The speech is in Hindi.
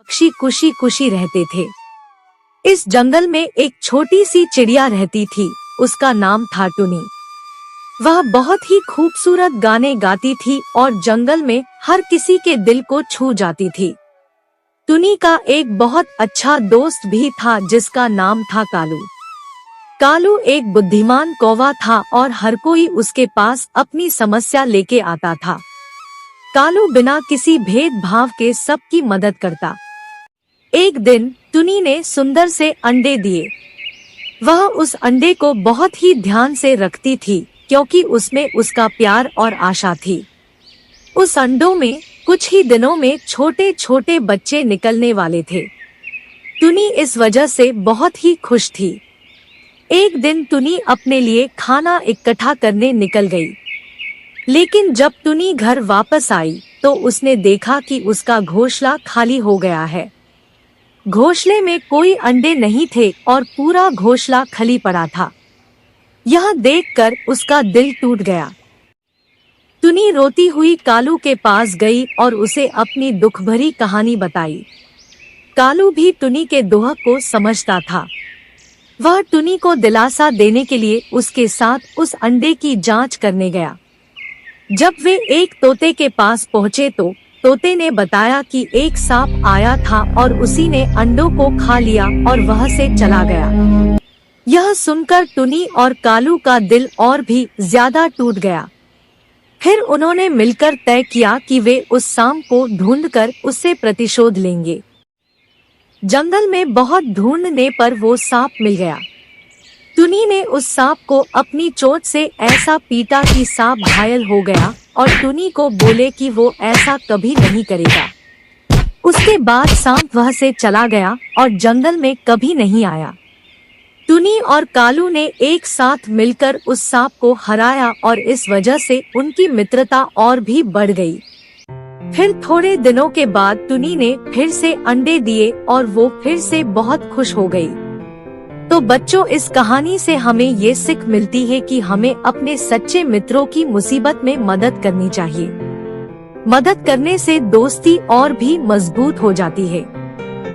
पक्षी खुशी खुशी रहते थे। इस जंगल में एक छोटी सी चिड़िया रहती थी। उसका नाम था टुनी। वह बहुत ही खूबसूरत गाने गाती थी और जंगल में हर किसी के दिल को छू जाती थी। टुनी का एक बहुत अच्छा दोस्त भी था जिसका नाम था कालू। कालू एक बुद्धिमान कौवा था और हर कोई उसके पास अपनी समस्या लेके आता था। कालू बिना किसी भेदभाव के सबकी मदद करता। एक दिन टुनी ने सुंदर से अंडे दिए। वह उस अंडे को बहुत ही ध्यान से रखती थी क्योंकि उसमें उसका प्यार और आशा थी। उस अंडों में कुछ ही दिनों में छोटे छोटे बच्चे निकलने वाले थे। टुनी इस वजह से बहुत ही खुश थी। एक दिन टुनी अपने लिए खाना इकट्ठा करने निकल गई। लेकिन जब टुनी घर वापस आई तो उसने देखा कि उसका घोंसला खाली हो गया है। घोंसले में कोई अंडे नहीं थे और पूरा घोंसला खाली पड़ा था। यह देखकर उसका दिल टूट गया। टुनी रोती हुई कालू के पास गई और उसे अपनी दुख भरी कहानी बताई। कालू भी टुनी के दुख को समझता था। वह टुनी को दिलासा देने के लिए उसके साथ उस अंडे की जांच करने गया। जब वे एक तोते के पास पहुँचे तो तोते ने बताया कि एक सांप आया था और उसी ने अंडों को खा लिया और वह से चला गया। यह सुनकर टुनी और कालू का दिल और भी ज्यादा टूट गया। फिर उन्होंने मिलकर तय किया कि वे उस सांप को ढूंढकर उससे प्रतिशोध लेंगे। जंगल में बहुत ढूंढने पर वो सांप मिल गया। टुनी ने उस सांप को अपनी चोट से ऐसा पीटा कि सांप घायल हो गया और टुनी को बोले कि वो ऐसा कभी नहीं करेगा। उसके बाद सांप वह से चला गया और जंगल में कभी नहीं आया। टुनी और कालू ने एक साथ मिलकर उस सांप को हराया और इस वजह से उनकी मित्रता और भी बढ़ गई। फिर थोड़े दिनों के बाद टुनी ने फिर से अंडे दिए और वो फिर से बहुत खुश हो गई। तो बच्चों, इस कहानी से हमें ये सीख मिलती है कि हमें अपने सच्चे मित्रों की मुसीबत में मदद करनी चाहिए। मदद करने से दोस्ती और भी मजबूत हो जाती है।